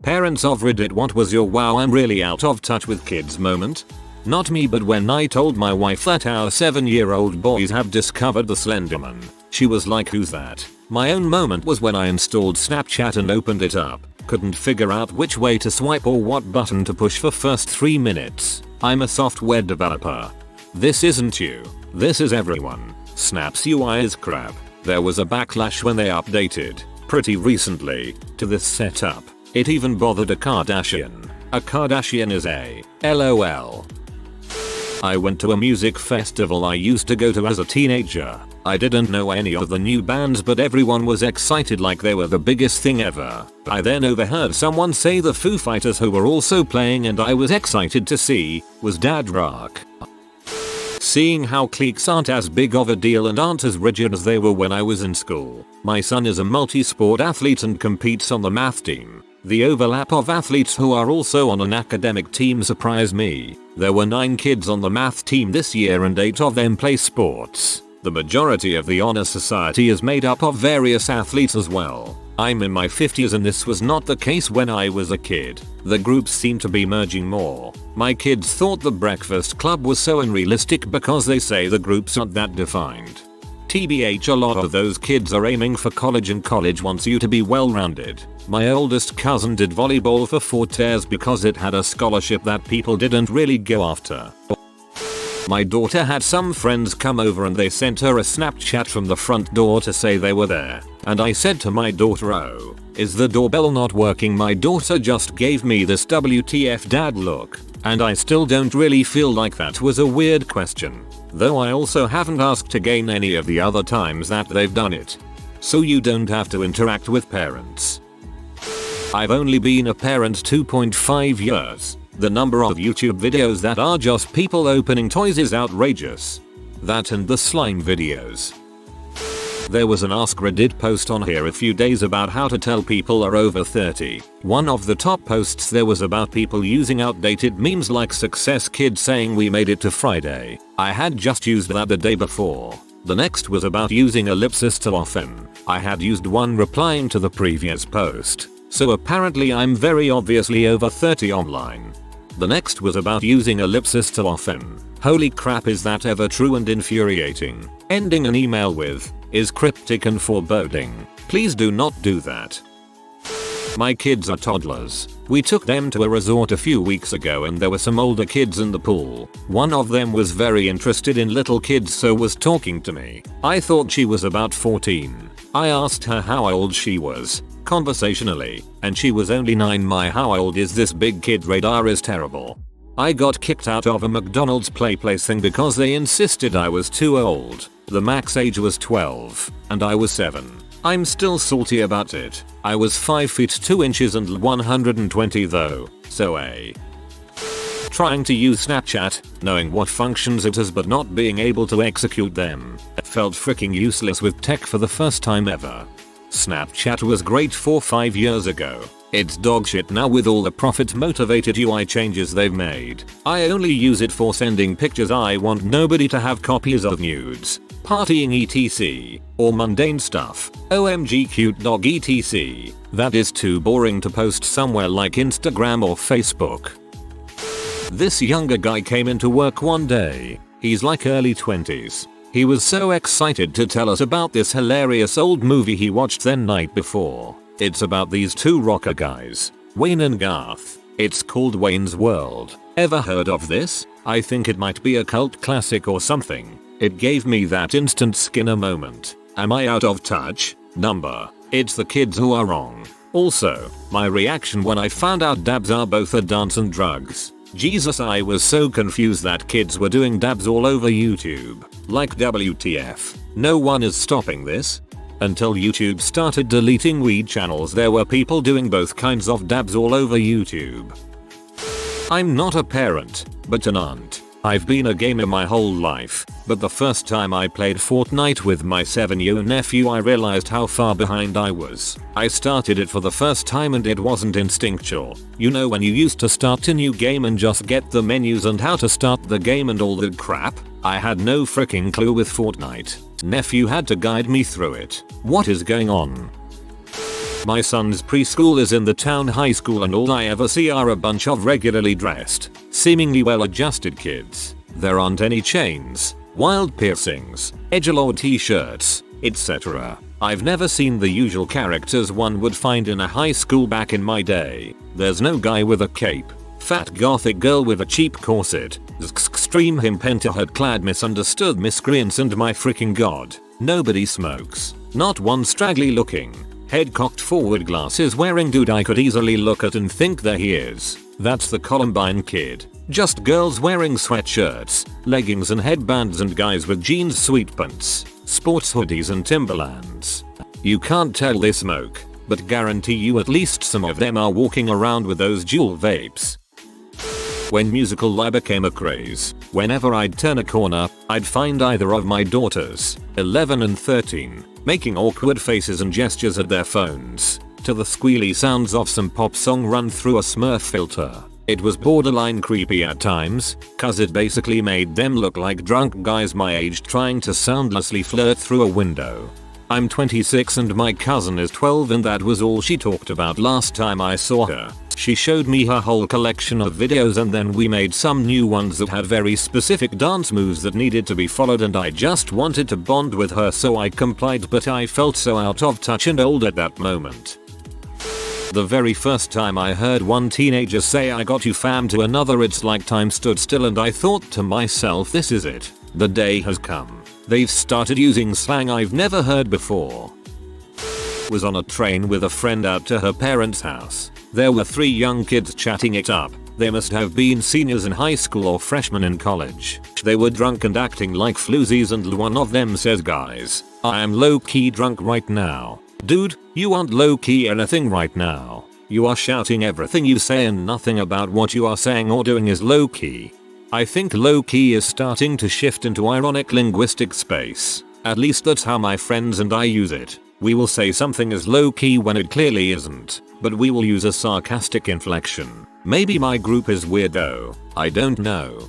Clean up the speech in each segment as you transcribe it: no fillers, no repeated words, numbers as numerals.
Parents of Reddit, what was your wow I'm really out of touch with kids moment? Not me, but when I told my wife that our 7-year-old boys have discovered the Slenderman, she was like, who's that? My own moment was when I installed Snapchat and opened it up. Couldn't figure out which way to swipe or what button to push for first 3 minutes. I'm a software developer. This isn't you. This is everyone. Snap's UI is crap. There was a backlash when they updated, pretty recently, to this setup. It even bothered a Kardashian. A Kardashian is a LOL. I went to a music festival I used to go to as a teenager. I didn't know any of the new bands, but everyone was excited like they were the biggest thing ever. I then overheard someone say the Foo Fighters, who were also playing and I was excited to see, was dad rock. Seeing how cliques aren't as big of a deal and aren't as rigid as they were when I was in school. My son is a multi-sport athlete and competes on the math team. The overlap of athletes who are also on an academic team surprised me. There were 9 kids on the math team this year and 8 of them play sports. The majority of the honor society is made up of various athletes as well. I'm in my 50s and this was not the case when I was a kid. The groups seem to be merging more. My kids thought the Breakfast Club was so unrealistic because they say the groups aren't that defined. TBH, a lot of those kids are aiming for college and college wants you to be well-rounded. My oldest cousin did volleyball for 4 years because it had a scholarship that people didn't really go after. My daughter had some friends come over and they sent her a Snapchat from the front door to say they were there. And I said to my daughter, oh, is the doorbell not working? My daughter just gave me this WTF dad look. And I still don't really feel like that was a weird question. Though I also haven't asked again any of the other times that they've done it. So you don't have to interact with parents. I've only been a parent 2.5 years. The number of YouTube videos that are just people opening toys is outrageous. That and the slime videos. There was an Ask Reddit post on here a few days about how to tell people are over 30. One of the top posts there was about people using outdated memes like Success Kid saying we made it to Friday. I had just used that the day before. The next was about using ellipsis too often. I had used one replying to the previous post. So apparently I'm very obviously over 30 online. The next was about using ellipsis too often. Holy crap, is that ever true and infuriating. Ending an email with is cryptic and foreboding. Please do not do that. My kids are toddlers. We took them to a resort a few weeks ago and there were some older kids in the pool. One of them was very interested in little kids, so was talking to me. I thought she was about 14. I asked her how old she was, conversationally, and she was only 9. My how old is this big kid radar is terrible. I got kicked out of a McDonald's place thing because they insisted I was too old. The max age was 12, and I was 7. I'm still salty about it. I was 5 feet 2 inches and 120 though, so trying to use Snapchat, knowing what functions it has but not being able to execute them. Felt freaking useless with tech for the first time ever. Snapchat was great 4-5 years ago. It's dogshit now with all the profit-motivated UI changes they've made. I only use it for sending pictures. I want nobody to have copies of nudes, partying etc. or mundane stuff. OMG cute dog etc. That is too boring to post somewhere like Instagram or Facebook. This younger guy came into work one day. He's like early 20s. He was so excited to tell us about this hilarious old movie he watched the night before. It's about these 2 rocker guys, Wayne and Garth. It's called Wayne's World. Ever heard of this? I think it might be a cult classic or something. It gave me that instant Skinner moment. Am I out of touch? Number. It's the kids who are wrong. Also, my reaction when I found out dabs are both a dance and drugs. Jesus, I was so confused that kids were doing dabs all over YouTube. Like WTF. No one is stopping this. Until YouTube started deleting weed channels, there were people doing both kinds of dabs all over YouTube. I'm not a parent, but an aunt. I've been a gamer my whole life, but the first time I played Fortnite with my 7-year nephew I realized how far behind I was. I started it for the first time and it wasn't instinctual. You know when you used to start a new game and just get the menus and how to start the game and all that crap? I had no freaking clue with Fortnite. Nephew had to guide me through it. What is going on? My son's preschool is in the town high school and all I ever see are a bunch of regularly dressed, seemingly well-adjusted kids. There aren't any chains, wild piercings, edgelord t-shirts, etc. I've never seen the usual characters one would find in a high school back in my day. There's no guy with a cape, fat gothic girl with a cheap corset, extreme him pentahut clad misunderstood miscreants and my freaking god, nobody smokes. Not one straggly looking, head cocked forward glasses wearing dude I could easily look at and think there he is. That's the Columbine kid. Just girls wearing sweatshirts, leggings and headbands and guys with jeans, sweatpants, sports hoodies and Timberlands. You can't tell they smoke, but guarantee you at least some of them are walking around with those Juul vapes. When musical lie became a craze, whenever I'd turn a corner, I'd find either of my daughters, 11 and 13, making awkward faces and gestures at their phones, to the squealy sounds of some pop song run through a Smurf filter. It was borderline creepy at times, cause it basically made them look like drunk guys my age trying to soundlessly flirt through a window. I'm 26 and my cousin is 12 and that was all she talked about last time I saw her. She showed me her whole collection of videos and then we made some new ones that had very specific dance moves that needed to be followed and I just wanted to bond with her so I complied, but I felt so out of touch and old at that moment. The very first time I heard one teenager say "I got you fam" to another, it's like time stood still and I thought to myself, this is it. The day has come. They've started using slang I've never heard before. Was on a train with a friend out to her parents' house. There were 3 young kids chatting it up. They must have been seniors in high school or freshmen in college. They were drunk and acting like floozies and one of them says, "Guys, I am low-key drunk right now." Dude, you aren't low-key anything right now. You are shouting everything you say and nothing about what you are saying or doing is low-key. I think low-key is starting to shift into ironic linguistic space. At least that's how my friends and I use it. We will say something is low-key when it clearly isn't, but we will use a sarcastic inflection. Maybe my group is weird though. I don't know.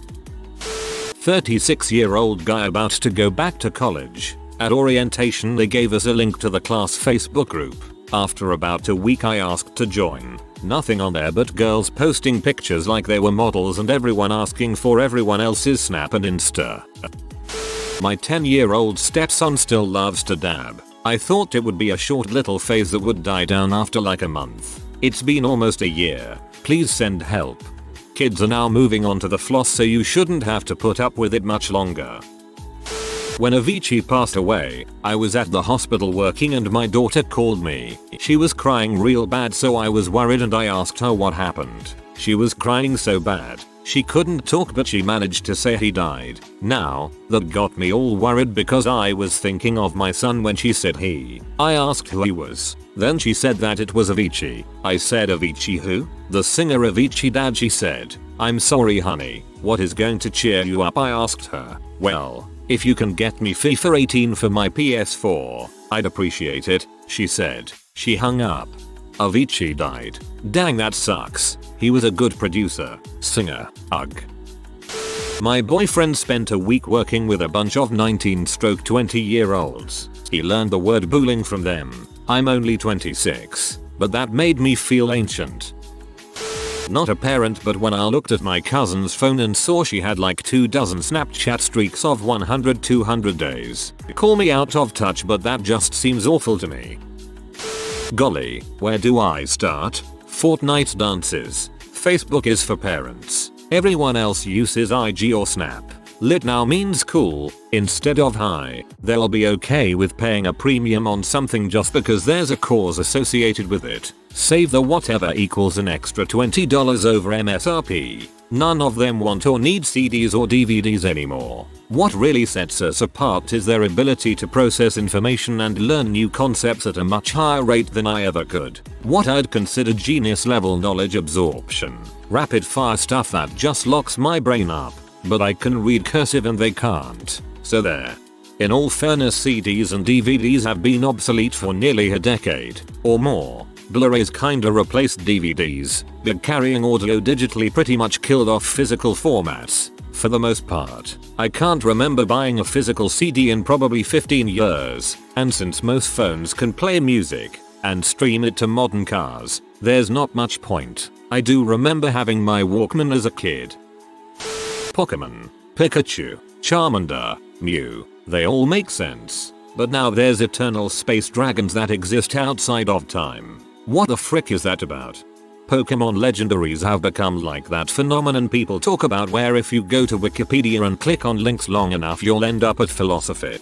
36-year-old guy about to go back to college. At orientation they gave us a link to the class Facebook group. After about a week I asked to join. Nothing on there but girls posting pictures like they were models and everyone asking for everyone else's Snap and Insta. My 10-year-old stepson still loves to dab. I thought it would be a short little phase that would die down after like a month. It's been almost a year. Please send help. Kids are now moving on to the floss so you shouldn't have to put up with it much longer. When Avicii passed away, I was at the hospital working and my daughter called me. She was crying real bad so I was worried and I asked her what happened. She was crying so bad, she couldn't talk but she managed to say he died. Now, that got me all worried because I was thinking of my son when she said he. I asked who he was. Then she said that it was Avicii. I said, "Avicii who?" "The singer Avicii, Dad," she said. "I'm sorry honey, what is going to cheer you up?" I asked her. "Well, if you can get me FIFA 18 for my PS4, I'd appreciate it," she said. She hung up. Avicii died. Dang, that sucks. He was a good producer, singer, ugh. My boyfriend spent a week working with a bunch of 19-20-year-olds. He learned the word booling from them. I'm only 26, but that made me feel ancient. Not a parent, but when I looked at my cousin's phone and saw she had like 24 Snapchat streaks of 100-200 days. Call me out of touch, but that just seems awful to me. Golly, where do I start? Fortnite dances. Facebook is for parents. Everyone else uses IG or Snap. Lit now means cool, instead of high. They'll be okay with paying a premium on something just because there's a cause associated with it. Save the whatever equals an extra $20 over MSRP. None of them want or need CDs or DVDs anymore. What really sets us apart is their ability to process information and learn new concepts at a much higher rate than I ever could. What I'd consider genius level knowledge absorption. Rapid fire stuff that just locks my brain up. But I can read cursive and they can't. So there. In all fairness, CDs and DVDs have been obsolete for nearly a decade or more. Blu-rays kinda replaced DVDs, but carrying audio digitally pretty much killed off physical formats. For the most part, I can't remember buying a physical CD in probably 15 years, and since most phones can play music, and stream it to modern cars. There's not much point. I do remember having my Walkman as a kid. Pokemon, Pikachu, Charmander, Mew, they all make sense. But now there's eternal space dragons that exist outside of time. What the frick is that about? Pokemon legendaries have become like that phenomenon people talk about where if you go to Wikipedia and click on links long enough you'll end up at philosophy.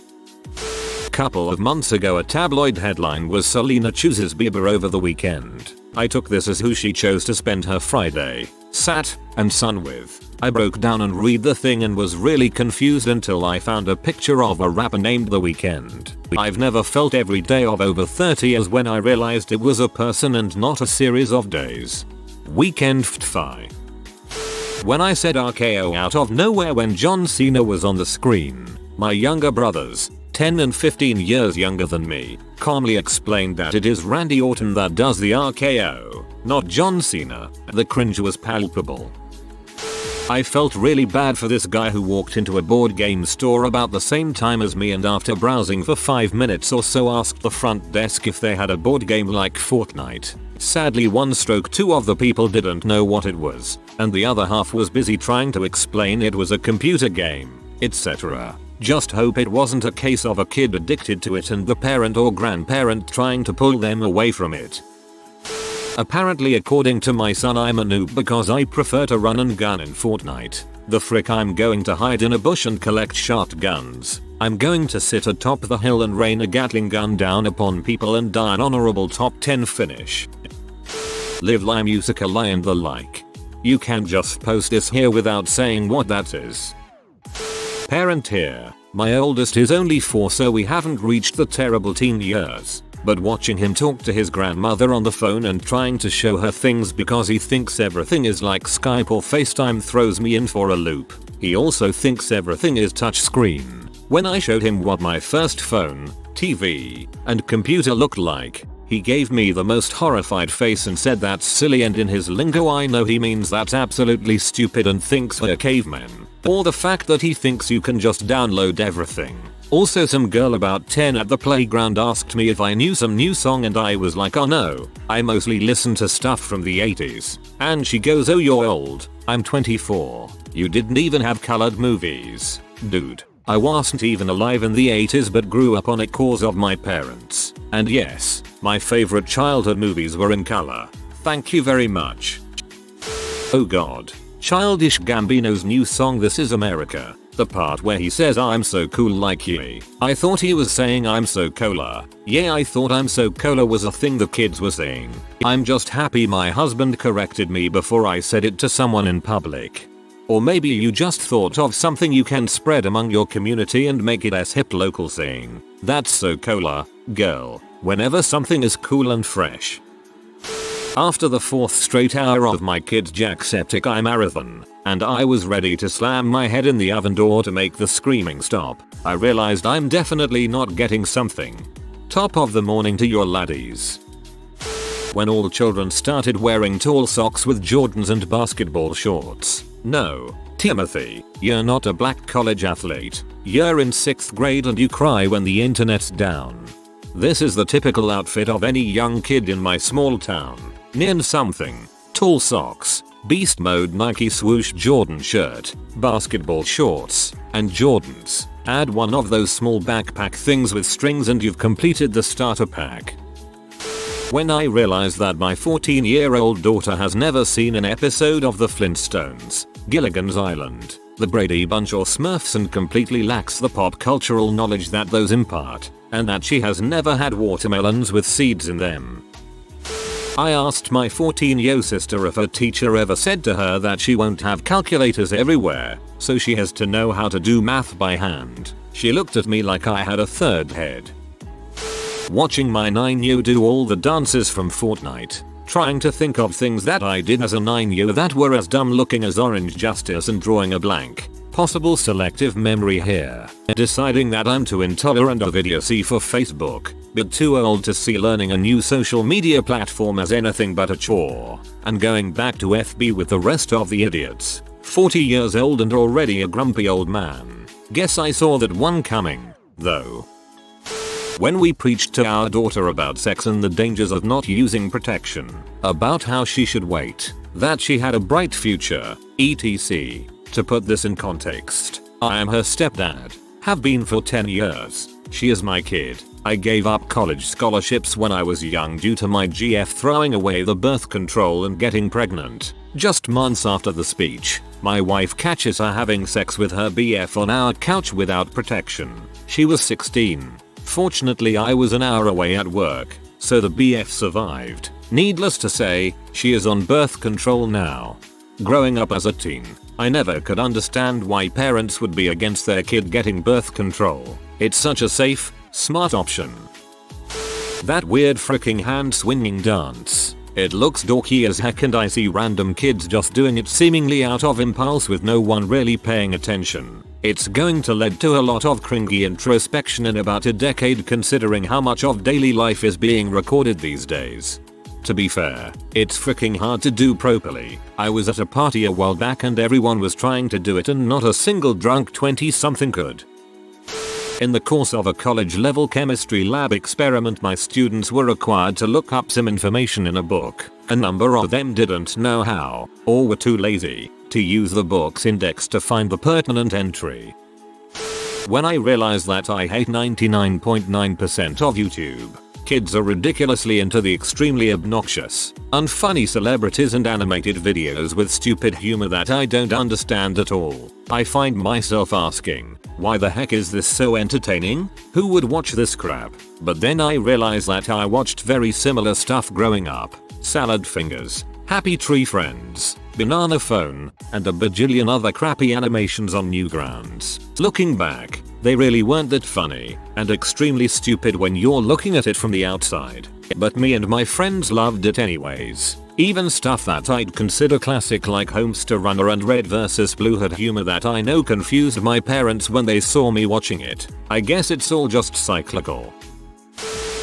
Couple of months ago a tabloid headline was Selena chooses Bieber over the weekend. I took this as who she chose to spend her Friday, Sat, and Sun with. I broke down and read the thing and was really confused until I found a picture of a rapper named The Weeknd. I've never felt every day of over 30 years when I realized it was a person and not a series of days. Weekend FTFI. When I said RKO out of nowhere when John Cena was on the screen, my younger brothers, 10 and 15 years younger than me, calmly explained that it is Randy Orton that does the RKO, not John Cena. The cringe was palpable. I felt really bad for this guy who walked into a board game store about the same time as me and after browsing for 5 minutes or so asked the front desk if they had a board game like Fortnite. Sadly 1/2 of the people didn't know what it was, and the other half was busy trying to explain it was a computer game, etc. Just hope it wasn't a case of a kid addicted to it and the parent or grandparent trying to pull them away from it. Apparently according to my son I'm a noob because I prefer to run and gun in Fortnite. The frick I'm going to hide in a bush and collect shotguns. I'm going to sit atop the hill and rain a Gatling gun down upon people and die an honorable top 10 finish. Live Lime Musica Lie and the like. You can't just post this here without saying what that is. Parent here. My oldest is only 4 so we haven't reached the terrible teen years. But watching him talk to his grandmother on the phone and trying to show her things because he thinks everything is like Skype or FaceTime throws me in for a loop. He also thinks everything is touchscreen. When I showed him what my first phone, TV, and computer looked like, he gave me the most horrified face and said that's silly, and in his lingo I know he means that's absolutely stupid and thinks we're cavemen. Or the fact that he thinks you can just download everything. Also some girl about 10 at the playground asked me if I knew some new song and I was like oh no, I mostly listen to stuff from the 80s. And she goes oh you're old, I'm 24. You didn't even have colored movies. Dude, I wasn't even alive in the 80s but grew up on it cause of my parents. And yes, my favorite childhood movies were in color. Thank you very much. Oh god. Childish Gambino's new song This Is America. The part where he says I'm so cool like ye. I thought he was saying I'm so cola. Yeah, I thought I'm so cola was a thing the kids were saying. I'm just happy my husband corrected me before I said it to someone in public. Or maybe you just thought of something you can spread among your community and make it as hip local saying. That's so cola, girl, whenever something is cool and fresh. After the 4th straight hour of my kid's Jacksepticeye marathon, and I was ready to slam my head in the oven door to make the screaming stop, I realized I'm definitely not getting something. Top of the morning to your laddies. When all children started wearing tall socks with Jordans and basketball shorts. No, Timothy, you're not a black college athlete. You're in 6th grade and you cry when the internet's down. This is the typical outfit of any young kid in my small town. Neon something, tall socks, beast mode Nike swoosh Jordan shirt, basketball shorts, and Jordans. Add one of those small backpack things with strings and you've completed the starter pack. When I realized that my 14-year-old daughter has never seen an episode of the Flintstones, Gilligan's Island, the Brady Bunch or Smurfs and completely lacks the pop cultural knowledge that those impart, and that she has never had watermelons with seeds in them. I asked my 14-year-old sister if her teacher ever said to her that she won't have calculators everywhere, so she has to know how to do math by hand. She looked at me like I had a third head. Watching my 9-year-old do all the dances from Fortnite, trying to think of things that I did as a 9-year-old that were as dumb looking as Orange Justice and drawing a blank. Possible selective memory here. Deciding that I'm too intolerant of idiocy for Facebook, but too old to see learning a new social media platform as anything but a chore. And going back to FB with the rest of the idiots. 40 years old and already a grumpy old man. Guess I saw that one coming, though. When we preached to our daughter about sex and the dangers of not using protection, about how she should wait, that she had a bright future, etc. To put this in context, I am her stepdad, have been for 10 years. She is my kid. I gave up college scholarships when I was young due to my GF throwing away the birth control and getting pregnant. Just months after the speech, my wife catches her having sex with her BF on our couch without protection. She was 16. Fortunately, I was an hour away at work, so the BF survived. Needless to say, she is on birth control now. Growing up as a teen, I never could understand why parents would be against their kid getting birth control. It's such a safe, smart option. That weird freaking hand swinging dance. It looks dorky as heck and I see random kids just doing it seemingly out of impulse with no one really paying attention. It's going to lead to a lot of cringy introspection in about a decade considering how much of daily life is being recorded these days. To be fair, it's freaking hard to do properly. I was at a party a while back and everyone was trying to do it and not a single drunk 20-something could. In the course of a college-level chemistry lab experiment, my students were required to look up some information in a book. A number of them didn't know how, or were too lazy, to use the book's index to find the pertinent entry. When I realized that I hate 99.9% of YouTube. Kids are ridiculously into the extremely obnoxious, unfunny celebrities and animated videos with stupid humor that I don't understand at all. I find myself asking, why the heck is this so entertaining? Who would watch this crap? But then I realize that I watched very similar stuff growing up. Salad Fingers, Happy Tree Friends, Banana Phone, and a bajillion other crappy animations on Newgrounds. Looking back, they really weren't that funny, and extremely stupid when you're looking at it from the outside. But me and my friends loved it anyways. Even stuff that I'd consider classic like Homester Runner and Red vs Blue had humor that I know confused my parents when they saw me watching it. I guess it's all just cyclical.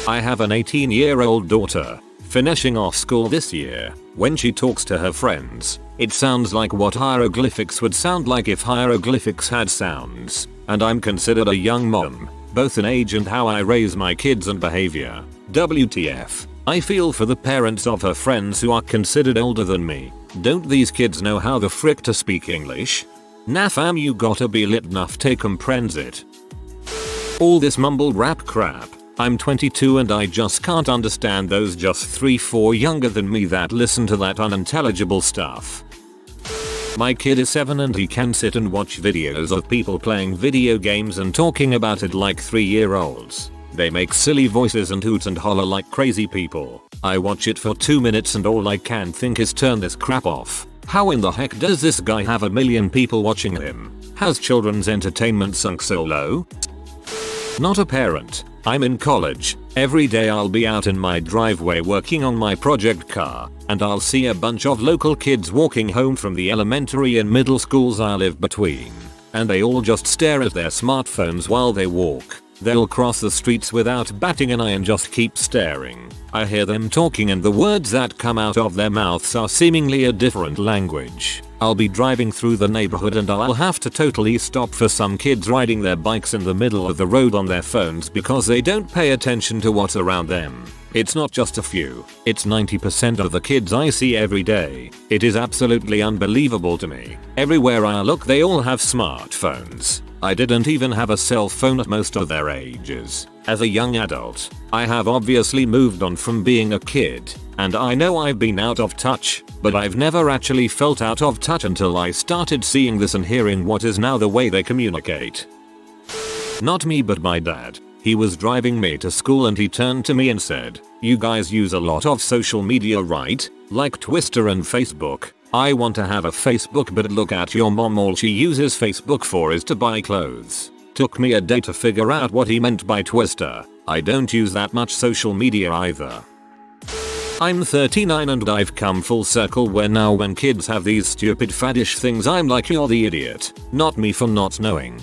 I have an 18-year-old daughter, finishing off school this year. When she talks to her friends, it sounds like what hieroglyphics would sound like if hieroglyphics had sounds. And I'm considered a young mom, both in age and how I raise my kids and behavior. WTF. I feel for the parents of her friends who are considered older than me. Don't these kids know how the frick to speak English? Nah fam, you gotta be lit enough to comprehend it. All this mumble rap crap. I'm 22 and I just can't understand those just 3-4 younger than me that listen to that unintelligible stuff. My kid is 7 and he can sit and watch videos of people playing video games and talking about it like 3-year-olds. They make silly voices and hoot and holler like crazy people. I watch it for 2 minutes and all I can think is turn this crap off. How in the heck does this guy have a million people watching him? Has children's entertainment sunk so low? Not a parent. I'm in college. Every day I'll be out in my driveway working on my project car, and I'll see a bunch of local kids walking home from the elementary and middle schools I live between. And they all just stare at their smartphones while they walk. They'll cross the streets without batting an eye and just keep staring. I hear them talking and the words that come out of their mouths are seemingly a different language. I'll be driving through the neighborhood and I'll have to totally stop for some kids riding their bikes in the middle of the road on their phones because they don't pay attention to what's around them. It's not just a few, it's 90% of the kids I see every day. It is absolutely unbelievable to me. Everywhere I look they all have smartphones. I didn't even have a cell phone at most of their ages. As a young adult, I have obviously moved on from being a kid, and I know I've been out of touch, but I've never actually felt out of touch until I started seeing this and hearing what is now the way they communicate. Not me but my dad. He was driving me to school and he turned to me and said, "You guys use a lot of social media, right? Like Twitter and Facebook. I want to have a Facebook, but look at your mom, all she uses Facebook for is to buy clothes." Took me a day to figure out what he meant by Twister. I don't use that much social media either. I'm 39 and I've come full circle where now when kids have these stupid faddish things I'm like, you're the idiot, not me for not knowing.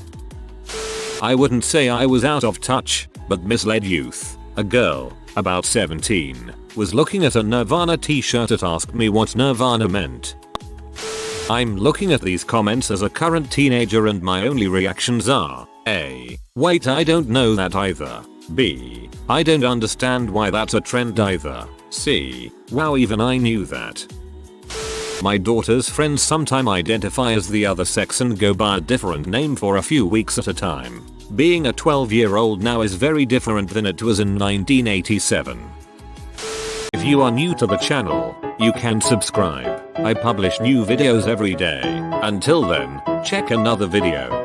I wouldn't say I was out of touch, but misled youth. A girl, about 17, was looking at a Nirvana t-shirt and asked me what Nirvana meant. I'm looking at these comments as a current teenager and my only reactions are, A. Wait, I don't know that either. B. I don't understand why that's a trend either. C. Wow, even I knew that. My daughter's friends sometime identify as the other sex and go by a different name for a few weeks at a time. Being a 12-year-old now is very different than it was in 1987. If you are new to the channel, you can subscribe. I publish new videos every day. Until then, check another video.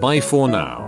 Bye for now.